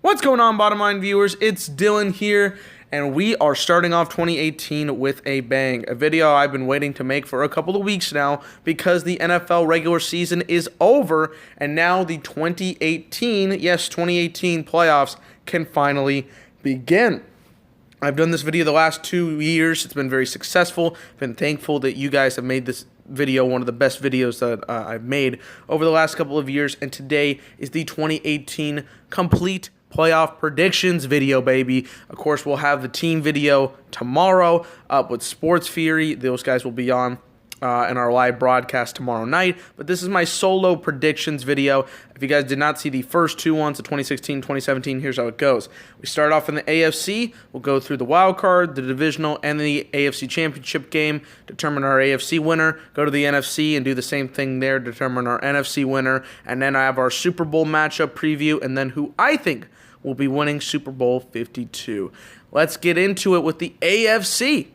What's going on, bottom line viewers? It's Dylan here, and we are starting off 2018 with a bang. A video I've been waiting to make for a couple of weeks now because the NFL regular season is over, and now the 2018 playoffs can finally begin. I've done this video the last 2 years. It's been very successful. I've been thankful that you guys have made this video one of the best videos that I've made over the last couple of years, and today is the 2018 complete playoff predictions video, baby. Of course, we'll have the team video tomorrow up with Sports Fury. Those guys will be on in our live broadcast tomorrow night. But this is my solo predictions video. If you guys did not see the first two ones, the 2016, 2017, here's how it goes. We start off in the AFC. We'll go through the wild card, the divisional, and the AFC championship game, determine our AFC winner, go to the NFC and do the same thing there, determine our NFC winner, and then I have our Super Bowl matchup preview, and then who I think will be winning Super Bowl 52. Let's get into it with the AFC.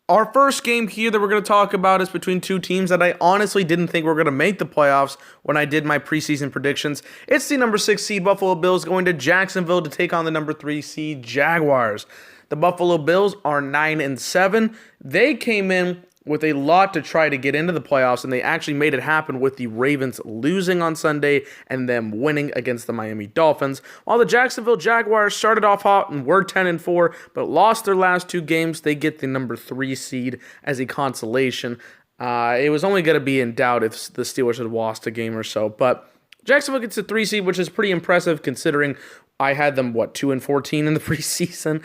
Our first game here that we're going to talk about is between two teams that I honestly didn't think were going to make the playoffs when I did my preseason predictions. It's the number 6 seed Buffalo Bills going to Jacksonville to take on the number 3 seed Jaguars. The Buffalo Bills are 9-7. They came in with a lot to try to get into the playoffs, and they actually made it happen with the Ravens losing on Sunday and them winning against the Miami Dolphins. While the Jacksonville Jaguars started off hot and were 10-4, but lost their last 2 games, they get the number 3 seed as a consolation. It was only going to be in doubt if the Steelers had lost a game or so, but Jacksonville gets a 3 seed, which is pretty impressive considering I had them, 2-14 in the preseason.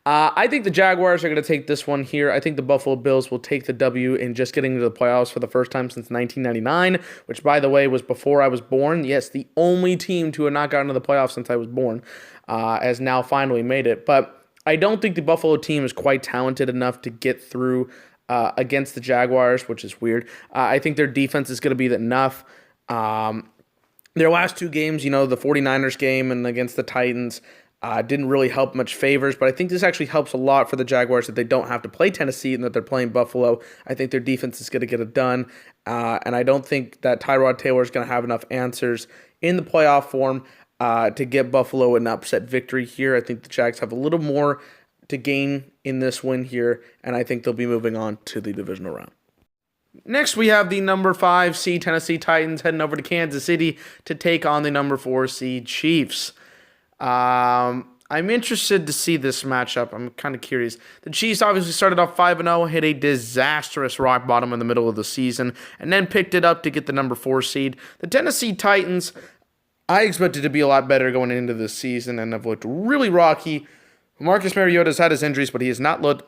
I think the Jaguars are going to take this one here. I think the Buffalo Bills will take the W in just getting into the playoffs for the first time since 1999, which, by the way, was before I was born. Yes, the only team to have not gotten into the playoffs since I was born has now finally made it. But I don't think the Buffalo team is quite talented enough to get through against the Jaguars, which is weird. I think their defense is going to be enough. Their last 2 games, the 49ers game and against the Titans, didn't really help much favors, but I think this actually helps a lot for the Jaguars that they don't have to play Tennessee and that they're playing Buffalo. I think their defense is going to get it done, and I don't think that Tyrod Taylor is going to have enough answers in the playoff form to get Buffalo an upset victory here. I think the Jags have a little more to gain in this win here, and I think they'll be moving on to the divisional round. Next, we have the number 5 seed Tennessee Titans heading over to Kansas City to take on the number 4 seed Chiefs. I'm interested to see this matchup. I'm kind of curious. The Chiefs obviously started off 5-0, hit a disastrous rock bottom in the middle of the season, and then picked it up to get the number 4 seed. The Tennessee Titans, I expected to be a lot better going into this season and have looked really rocky. Marcus Mariota has had his injuries, but he has not looked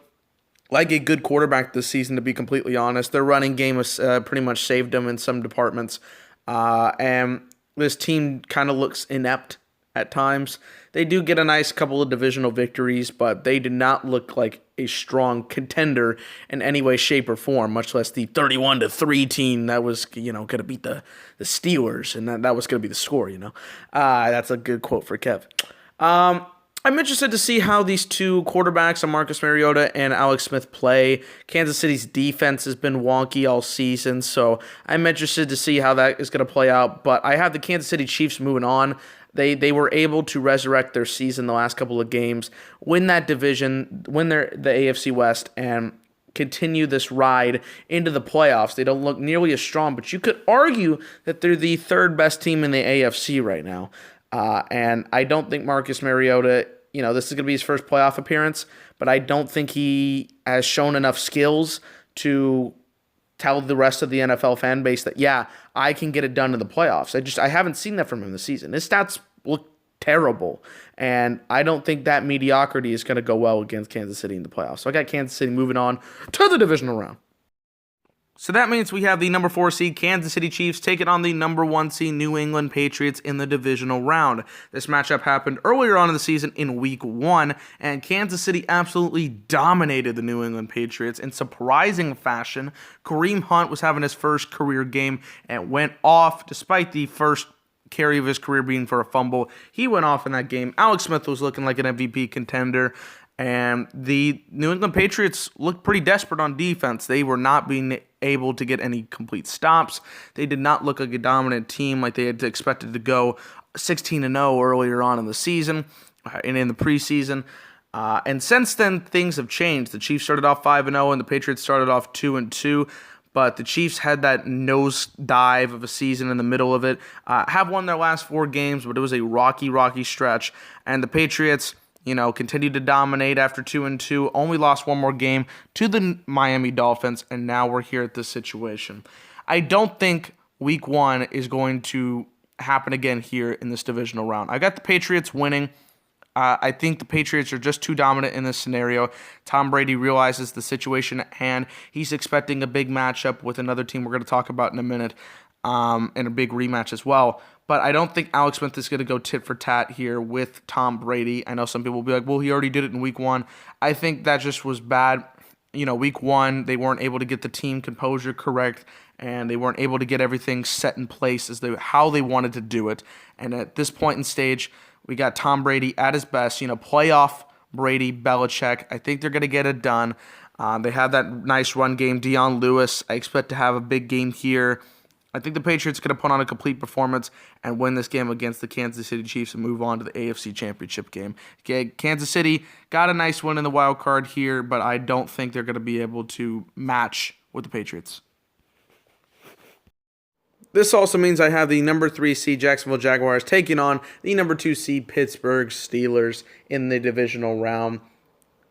like a good quarterback this season, to be completely honest. Their running game has pretty much saved them in some departments, and this team kind of looks inept at times. They do get a nice couple of divisional victories, but they do not look like a strong contender in any way, shape, or form, much less the 31-3 team that was, going to beat the Steelers, and that was going to be the score, That's a good quote for Kev. I'm interested to see how these two quarterbacks, Marcus Mariota and Alex Smith, play. Kansas City's defense has been wonky all season, so I'm interested to see how that is going to play out. But I have the Kansas City Chiefs moving on. They were able to resurrect their season the last couple of games, win that division, win the AFC West, and continue this ride into the playoffs. They don't look nearly as strong, but you could argue that they're the 3rd best team in the AFC right now. And I don't think Marcus Mariota, this is going to be his first playoff appearance, but I don't think he has shown enough skills to tell the rest of the NFL fan base that, yeah, I can get it done in the playoffs. I haven't seen that from him this season. His stats look terrible, and I don't think that mediocrity is going to go well against Kansas City in the playoffs. So I got Kansas City moving on to the divisional round. So that means we have the number 4 seed Kansas City Chiefs taking on the number 1 seed New England Patriots in the divisional round. This matchup happened earlier on in the season in week 1, and Kansas City absolutely dominated the New England Patriots in surprising fashion. Kareem Hunt was having his first career game and went off despite the first carry of his career being for a fumble. He went off in that game. Alex Smith was looking like an MVP contender. And the New England Patriots looked pretty desperate on defense. They were not being able to get any complete stops. They did not look like a dominant team like they had expected to go 16-0 earlier on in the season and in the preseason. And since then, things have changed. The Chiefs started off 5-0 and the Patriots started off 2-2. But the Chiefs had that nose dive of a season in the middle of it. Have won their last 4 games, but it was a rocky stretch. And the Patriots, continued to dominate after 2-2. Only lost one more game to the Miami Dolphins, and now we're here at this situation. I don't think Week 1 is going to happen again here in this divisional round. I got the Patriots winning. I think the Patriots are just too dominant in this scenario. Tom Brady realizes the situation at hand. He's expecting a big matchup with another team we're going to talk about in a minute, and a big rematch as well. But I don't think Alex Smith is going to go tit for tat here with Tom Brady. I know some people will be like, well, he already did it in Week 1. I think that just was bad. Week 1, they weren't able to get the team composure correct, and they weren't able to get everything set in place how they wanted to do it. And at this point in stage, we got Tom Brady at his best, playoff Brady, Belichick. I think they're going to get it done. They have that nice run game. Dion Lewis, I expect to have a big game here. I think the Patriots are going to put on a complete performance and win this game against the Kansas City Chiefs and move on to the AFC Championship game. Okay, Kansas City got a nice win in the wild card here, but I don't think they're going to be able to match with the Patriots. This also means I have the number 3 seed Jacksonville Jaguars taking on the number 2 seed Pittsburgh Steelers in the divisional round.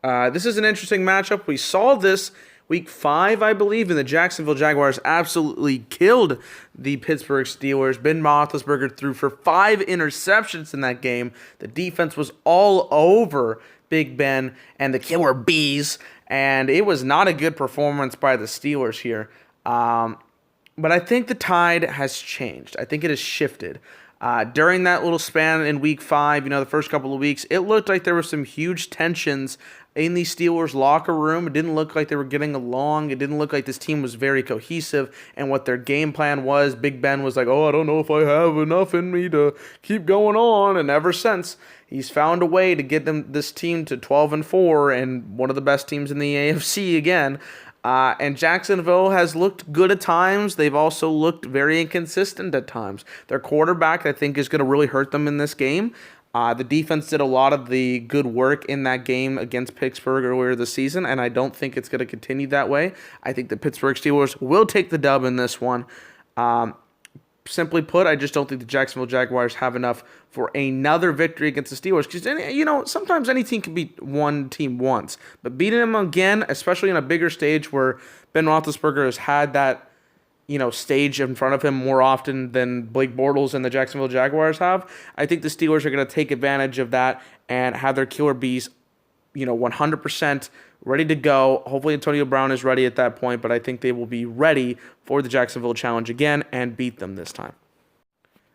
This is an interesting matchup. We saw this Week 5, I believe, and the Jacksonville Jaguars absolutely killed the Pittsburgh Steelers. Ben Roethlisberger threw for 5 interceptions in that game. The defense was all over Big Ben and the Killer Bees, and it was not a good performance by the Steelers here. But I think the tide has changed. I think it has shifted. During that little span in Week 5, the first couple of weeks, it looked like there were some huge tensions in the Steelers' locker room. It didn't look like they were getting along. It didn't look like this team was very cohesive and what their game plan was. Big Ben was like, I don't know if I have enough in me to keep going on. And ever since, he's found a way to get this team to 12-4 and one of the best teams in the AFC again. And Jacksonville has looked good at times. They've also looked very inconsistent at times. Their quarterback, I think, is going to really hurt them in this game. The defense did a lot of the good work in that game against Pittsburgh earlier this season, and I don't think it's going to continue that way. I think the Pittsburgh Steelers will take the dub in this one. Simply put, I just don't think the Jacksonville Jaguars have enough for another victory against the Steelers. Because, sometimes any team can beat one team once. But beating them again, especially in a bigger stage where Ben Roethlisberger has had that, stage in front of him more often than Blake Bortles and the Jacksonville Jaguars have, I think the Steelers are going to take advantage of that and have their Killer Bees, 100% ready to go. Hopefully Antonio Brown is ready at that point, but I think they will be ready for the Jacksonville Challenge again and beat them this time.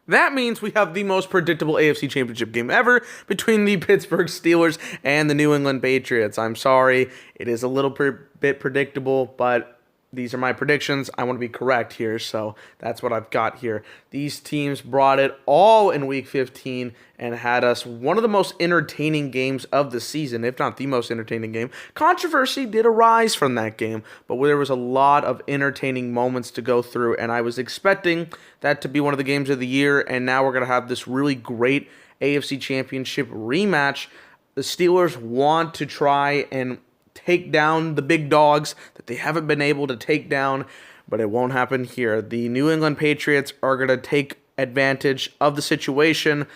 That means we have the most predictable AFC Championship game ever between the Pittsburgh Steelers and the New England Patriots. I'm sorry, it is a little bit predictable, but these are my predictions. I want to be correct here, so that's what I've got here. These teams brought it all in Week 15 and had us one of the most entertaining games of the season, if not the most entertaining game. Controversy did arise from that game, but there was a lot of entertaining moments to go through, and I was expecting that to be one of the games of the year, and now we're going to have this really great AFC Championship rematch. The Steelers want to try and take down the big dogs that they haven't been able to take down, but it won't happen here. The New England Patriots are going to take advantage of the situation.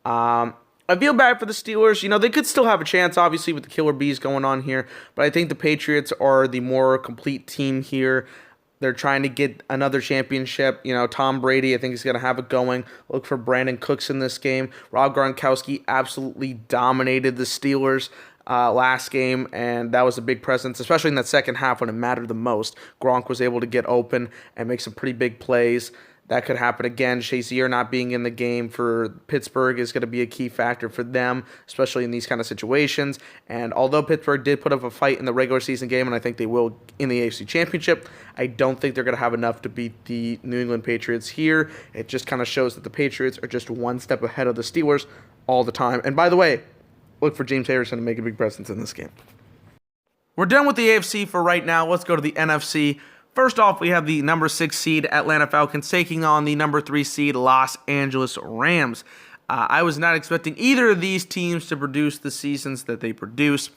I feel bad for the Steelers. They could still have a chance, obviously, with the Killer Bees going on here, but I think the Patriots are the more complete team here. They're trying to get another championship. Tom Brady, I think, is going to have it going. Look for Brandon Cooks in this game. Rob Gronkowski absolutely dominated the Steelers last game, and that was a big presence, especially in that second half when it mattered the most. Gronk was able to get open and make some pretty big plays. That could happen again. Shazier not being in the game for Pittsburgh is going to be a key factor for them, especially in these kind of situations. And although Pittsburgh did put up a fight in the regular season game, and I think they will in the AFC Championship, I don't think they're going to have enough to beat the New England Patriots here. It just kind of shows that the Patriots are just one step ahead of the Steelers all the time. And by the way, look for James Harrison to make a big presence in this game. We're done with the AFC for right now. Let's go to the NFC. First off, we have the number 6 seed Atlanta Falcons taking on the number 3 seed Los Angeles Rams. I was not expecting either of these teams to produce the seasons that they produce.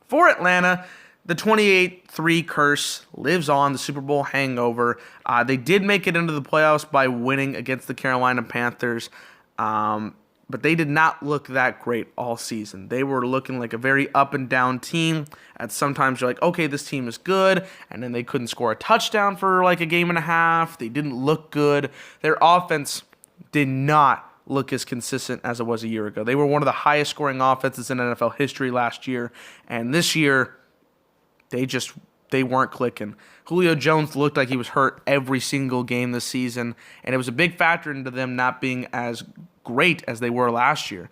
For Atlanta, the 28-3 curse lives on, the Super Bowl hangover. They did make it into the playoffs by winning against the Carolina Panthers, but they did not look that great all season. They were looking like a very up-and-down team. And sometimes you're like, okay, this team is good, and then they couldn't score a touchdown for like a game and a half. They didn't look good. Their offense did not look as consistent as it was a year ago. They were one of the highest scoring offenses in NFL history last year, and this year they weren't clicking. Julio Jones looked like he was hurt every single game this season, and it was a big factor into them not being as great as they were last year.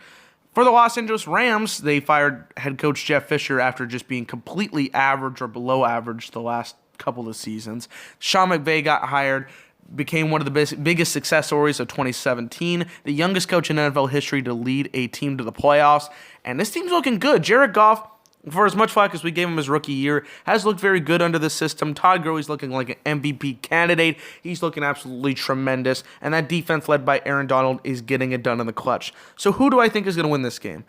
For the Los Angeles Rams, they fired head coach Jeff Fisher after just being completely average or below average the last couple of seasons. Sean McVay got hired, became one of the biggest success stories of 2017, the youngest coach in NFL history to lead a team to the playoffs, and this team's looking good. Jared Goff, for as much flack as we gave him his rookie year, has looked very good under the system. Todd Gurley's looking like an MVP candidate. He's looking absolutely tremendous, and that defense led by Aaron Donald is getting it done in the clutch. So who do I think is going to win this game?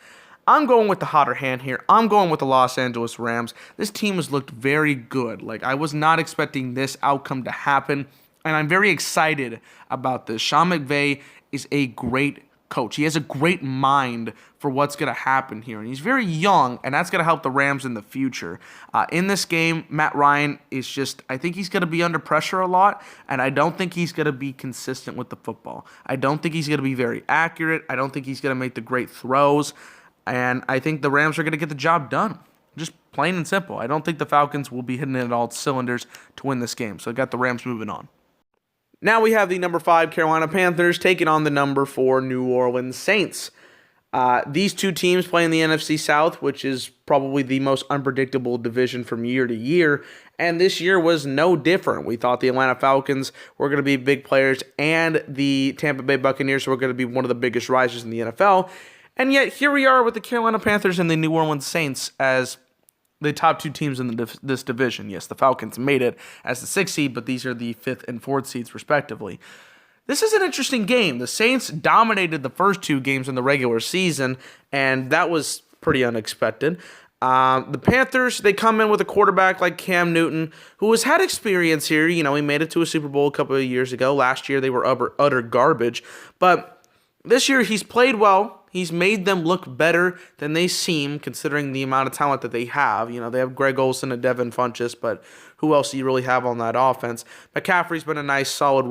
I'm going with the hotter hand here. I'm going with the Los Angeles Rams. This team has looked very good. Like, I was not expecting this outcome to happen, and I'm very excited about this. Sean McVay is a great coach. He has a great mind for what's going to happen here, and he's very young, and that's going to help the Rams in the future. In this game, Matt Ryan is just, I think he's going to be under pressure a lot, and I don't think he's going to be consistent with the football. I don't think he's going to be very accurate. I don't think he's going to make the great throws, and I think the Rams are going to get the job done. Just plain and simple. I don't think the Falcons will be hitting it at all cylinders to win this game, so I got the Rams moving on. Now we have the number 5 Carolina Panthers taking on the number 4 New Orleans Saints. These two teams play in the NFC South, which is probably the most unpredictable division from year to year, and this year was no different. We thought the Atlanta Falcons were going to be big players, and the Tampa Bay Buccaneers were going to be one of the biggest risers in the NFL, and yet here we are with the Carolina Panthers and the New Orleans Saints as the top 2 teams in this division. Yes, the Falcons made it as the 6th seed, but these are the 5th and 4th seeds respectively. This is an interesting game. The Saints dominated the first 2 games in the regular season, and that was pretty unexpected. The Panthers, they come in with a quarterback like Cam Newton, who has had experience here. You know, he made it to a Super Bowl a couple of years ago. Last year, they were utter garbage. But this year, he's played well. He's made them look better than they seem, considering the amount of talent that they have. You know, they have Greg Olsen and Devin Funchess, but who else do you really have on that offense? McCaffrey's been a nice, solid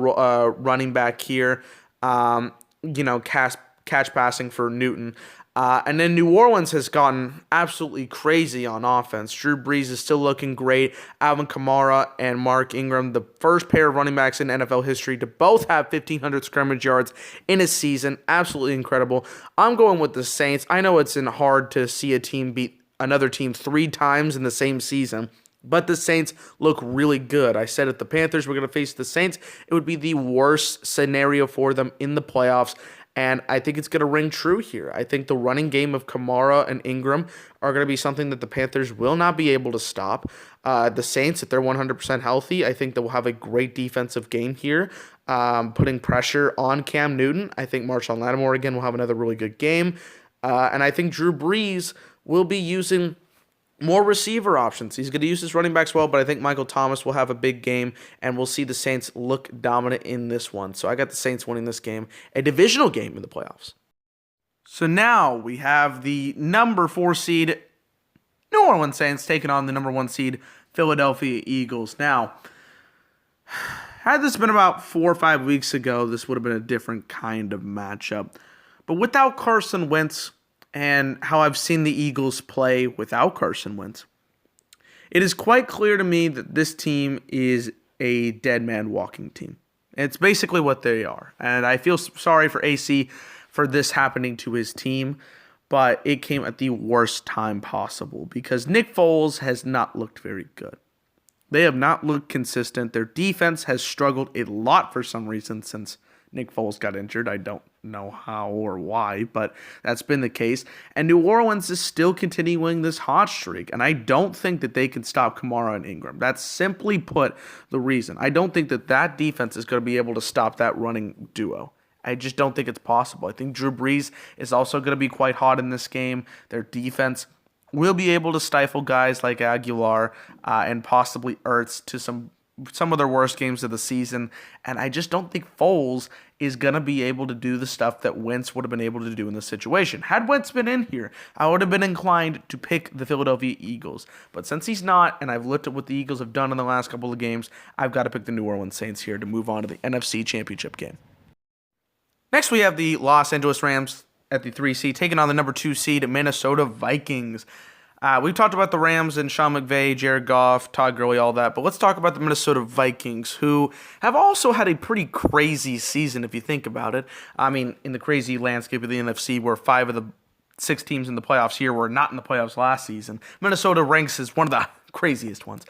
running back here. Catch passing for Newton. And then New Orleans has gotten absolutely crazy on offense. Drew Brees is still looking great. Alvin Kamara and Mark Ingram, the first pair of running backs in NFL history to both have 1,500 scrimmage yards in a season. Absolutely incredible. I'm going with the Saints. I know it's hard to see a team beat another team 3 times in the same season, but the Saints look really good. I said if the Panthers were going to face the Saints, it would be the worst scenario for them in the playoffs. And I think it's going to ring true here. I think the running game of Kamara and Ingram are going to be something that the Panthers will not be able to stop. The Saints, if they're 100% healthy, I think they will have a great defensive game here, putting pressure on Cam Newton. I think Marshawn Lattimore, again, will have another really good game. And I think Drew Brees will be using more receiver options. He's going to use his running backs well, but I think Michael Thomas will have a big game, and we'll see the Saints look dominant in this one. So I got the Saints winning this game, a divisional game in the playoffs. So now we have the number 4 seed New Orleans Saints taking on the number 1 seed Philadelphia Eagles. Now, had this been about 4 or 5 weeks ago, this would have been a different kind of matchup. But without Carson Wentz, and how I've seen the Eagles play without Carson Wentz, it is quite clear to me that this team is a dead man walking team. It's basically what they are. And I feel sorry for AC for this happening to his team, but it came at the worst time possible because Nick Foles has not looked very good. They have not looked consistent. Their defense has struggled a lot for some reason since Nick Foles got injured. I don't know how or why, but that's been the case. And New Orleans is still continuing this hot streak, and I don't think that they can stop Kamara and Ingram. That's simply put the reason. I don't think that that defense is going to be able to stop that running duo. I just don't think it's possible. I think Drew Brees is also going to be quite hot in this game. Their defense will be able to stifle guys like Aguilar and possibly Ertz to some of their worst games of the season. And I just don't think Foles is going to be able to do the stuff that Wentz would have been able to do in this situation. Had Wentz been in here, I would have been inclined to pick the Philadelphia Eagles. But since he's not, and I've looked at what the Eagles have done in the last couple of games, I've got to pick the New Orleans Saints here to move on to the NFC Championship game. Next, we have the Los Angeles Rams at the 3 seed, taking on the number 2 seed Minnesota Vikings. We've talked about the Rams and Sean McVay, Jared Goff, Todd Gurley, all that, but let's talk about the Minnesota Vikings, who have also had a pretty crazy season if you think about it. I mean, in the crazy landscape of the NFC, where 5 of the 6 teams in the playoffs here were not in the playoffs last season, Minnesota ranks as one of the craziest ones.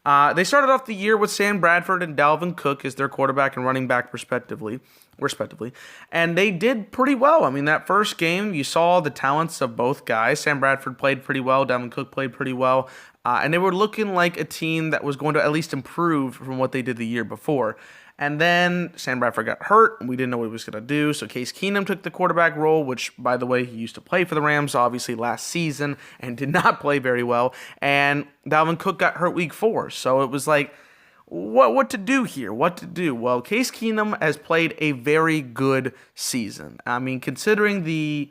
They started off the year with Sam Bradford and Dalvin Cook as their quarterback and running back respectively, and they did pretty well. I mean, that first game, you saw the talents of both guys. Sam Bradford played pretty well, Dalvin Cook played pretty well, and they were looking like a team that was going to at least improve from what they did the year before. And then Sam Bradford got hurt, and we didn't know what he was going to do. So Case Keenum took the quarterback role, which, by the way, he used to play for the Rams, obviously, last season, and did not play very well. And Dalvin Cook got hurt week 4. So it was like, what to do here? What to do? Well, Case Keenum has played a very good season. I mean, considering the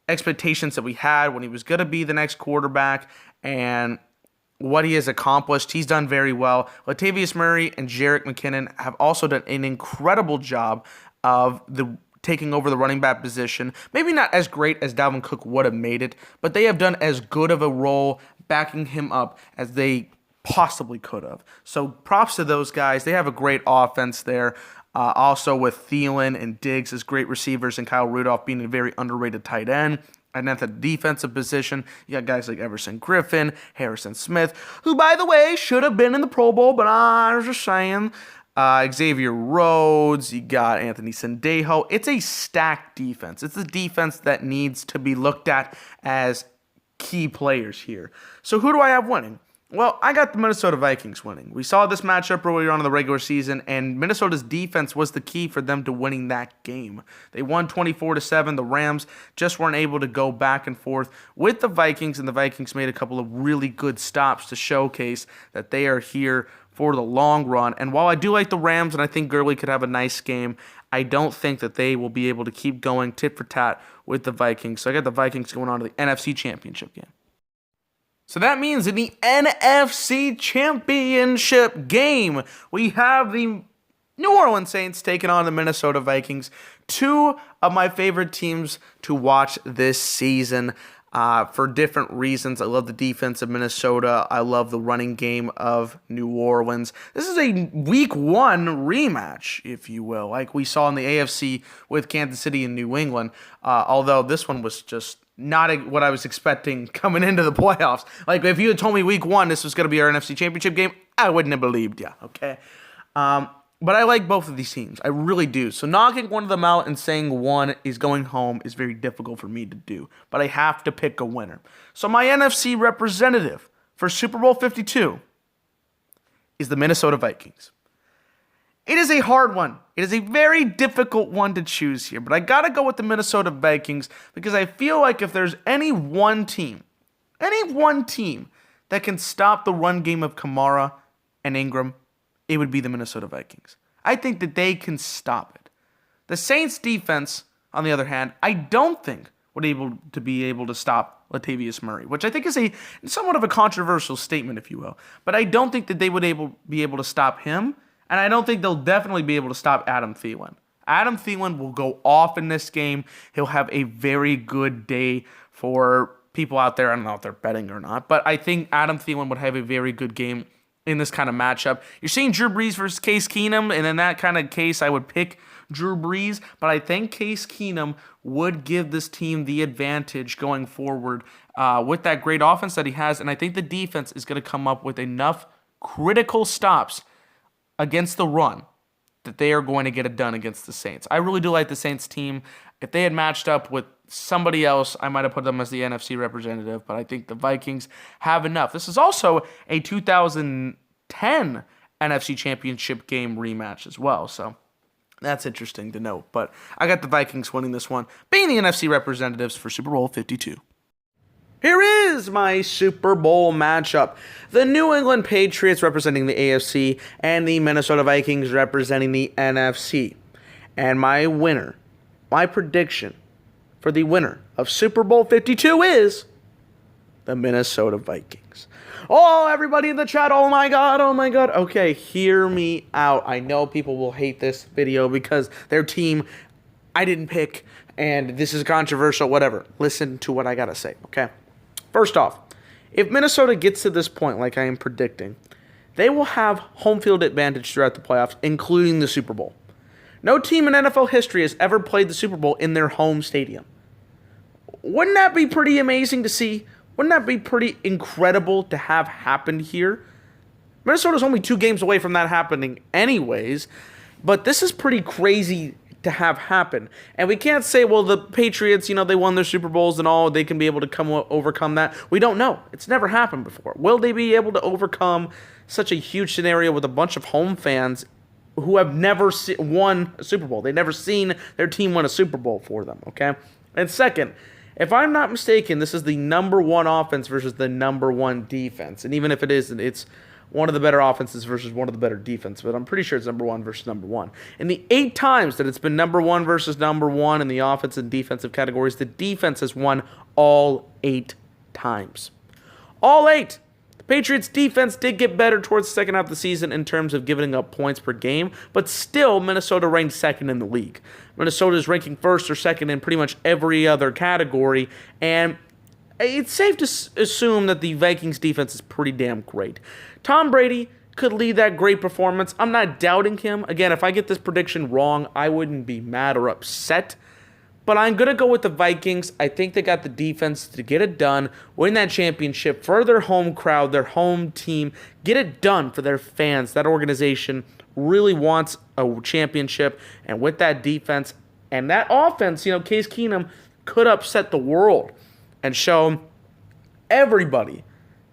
expectations that we had when he was going to be the next quarterback and what he has accomplished, he's done very well. Latavius Murray and Jerick McKinnon have also done an incredible job of taking over the running back position. Maybe not as great as Dalvin Cook would have made it, but they have done as good of a role backing him up as they possibly could have. So props to those guys. They have a great offense there. Also with Thielen and Diggs as great receivers and Kyle Rudolph being a very underrated tight end. And at the defensive position, you got guys like Everson Griffin, Harrison Smith, who, by the way, should have been in the Pro Bowl, but I was just saying. Xavier Rhodes, you got Anthony Sandejo. It's a stacked defense. It's a defense that needs to be looked at as key players here. So who do I have winning? Well, I got the Minnesota Vikings winning. We saw this matchup earlier on in the regular season, and Minnesota's defense was the key for them to winning that game. They won 24-7. The Rams just weren't able to go back and forth with the Vikings, and the Vikings made a couple of really good stops to showcase that they are here for the long run. And while I do like the Rams, and I think Gurley could have a nice game, I don't think that they will be able to keep going tit for tat with the Vikings. So I got the Vikings going on to the NFC Championship game. So that means in the NFC Championship game, we have the New Orleans Saints taking on the Minnesota Vikings, 2 of my favorite teams to watch this season for different reasons. I love the defense of Minnesota. I love the running game of New Orleans. This is a Week 1 rematch, if you will, like we saw in the AFC with Kansas City and New England, although this one was just not what I was expecting coming into the playoffs. Like, if you had told me Week 1 this was going to be our NFC Championship game, I wouldn't have believed you, okay? But I like both of these teams. I really do. So knocking one of them out and saying one is going home is very difficult for me to do. But I have to pick a winner. So my NFC representative for Super Bowl 52 is the Minnesota Vikings. It is a hard one. It is a very difficult one to choose here, but I got to go with the Minnesota Vikings because I feel like if there's any one team that can stop the run game of Kamara and Ingram, it would be the Minnesota Vikings. I think that they can stop it. The Saints defense, on the other hand, I don't think would be able to stop Latavius Murray, which I think is a somewhat of a controversial statement, if you will. But I don't think that they would be able to stop him. And I don't think they'll definitely be able to stop Adam Thielen. Adam Thielen will go off in this game. He'll have a very good day for people out there. I don't know if they're betting or not, but I think Adam Thielen would have a very good game in this kind of matchup. You're seeing Drew Brees versus Case Keenum, and in that kind of case, I would pick Drew Brees, but I think Case Keenum would give this team the advantage going forward with that great offense that he has, and I think the defense is going to come up with enough critical stops against the run that they are going to get it done against the Saints. I really do like the Saints team. If they had matched up with somebody else, I might have put them as the NFC representative, but I think the Vikings have enough. This is also a 2010 NFC Championship game rematch as well, so that's interesting to note. But I got the Vikings winning this one, being the NFC representatives for Super Bowl 52. Here is my Super Bowl matchup. The New England Patriots representing the AFC and the Minnesota Vikings representing the NFC. And my winner, my prediction for the winner of Super Bowl 52 is the Minnesota Vikings. Oh, everybody in the chat, oh my god. Okay, hear me out. I know people will hate this video because their team I didn't pick and this is controversial, whatever. Listen to what I gotta say, okay? First off, if Minnesota gets to this point, like I am predicting, they will have home field advantage throughout the playoffs, including the Super Bowl. No team in NFL history has ever played the Super Bowl in their home stadium. Wouldn't that be pretty amazing to see? Wouldn't that be pretty incredible to have happened here? Minnesota's only 2 games away from that happening anyways, but this is pretty crazy to have happen. And we can't say, well, the Patriots, they won their Super Bowls and all, they can be able to overcome that. We don't know. It's never happened before. Will they be able to overcome such a huge scenario with a bunch of home fans who have never won a Super Bowl? They've never seen their team win a Super Bowl for them, okay? And second, if I'm not mistaken, this is the number 1 offense versus the number 1 defense. And even if it isn't, it's one of the better offenses versus one of the better defenses, but I'm pretty sure it's number 1 versus number 1. In the 8 times that it's been number 1 versus number 1 in the offense and defensive categories, the defense has won all 8 times. All 8! The Patriots' defense did get better towards the second half of the season in terms of giving up points per game, but still, Minnesota ranked 2nd in the league. Minnesota is ranking 1st or 2nd in pretty much every other category, and it's safe to assume that the Vikings defense is pretty damn great. Tom Brady could lead that great performance. I'm not doubting him. Again, if I get this prediction wrong, I wouldn't be mad or upset. But I'm going to go with the Vikings. I think they got the defense to get it done, win that championship for their home crowd, their home team, get it done for their fans. That organization really wants a championship. And with that defense and that offense, Case Keenum could upset the world and show everybody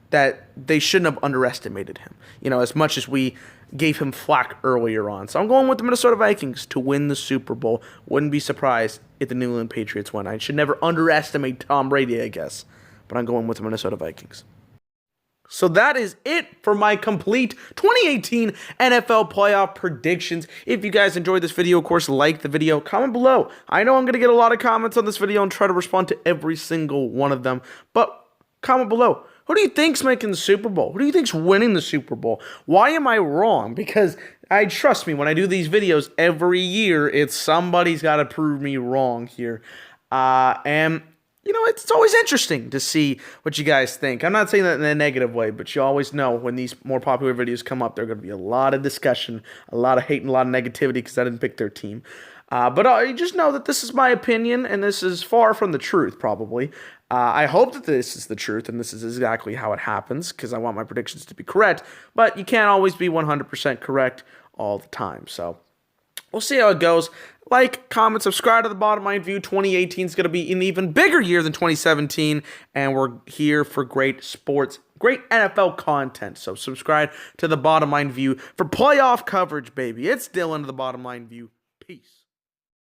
that they shouldn't have underestimated him, as much as we gave him flack earlier on. So I'm going with the Minnesota Vikings to win the Super Bowl. Wouldn't be surprised if the New England Patriots win. I should never underestimate Tom Brady, I guess, but I'm going with the Minnesota Vikings. So that is it for my complete 2018 NFL playoff predictions. If you guys enjoyed this video, of course, like the video, comment below. I know I'm going to get a lot of comments on this video and try to respond to every single one of them, but comment below. Who do you think's making the Super Bowl? Who do you think's winning the Super Bowl? Why am I wrong? Because trust me, when I do these videos every year, it's somebody's got to prove me wrong here. And it's always interesting to see what you guys think. I'm not saying that in a negative way, but you always know when these more popular videos come up, there's going to be a lot of discussion, a lot of hate, and a lot of negativity because I didn't pick their team. But I just know that this is my opinion, and this is far from the truth, probably. I hope that this is the truth, and this is exactly how it happens, because I want my predictions to be correct, but you can't always be 100% correct all the time. So we'll see how it goes. Like, comment, subscribe to The Bottom Line View. 2018 is going to be an even bigger year than 2017, and we're here for great sports, great NFL content. So subscribe to The Bottom Line View for playoff coverage, baby. It's Dylan to The Bottom Line View. Peace.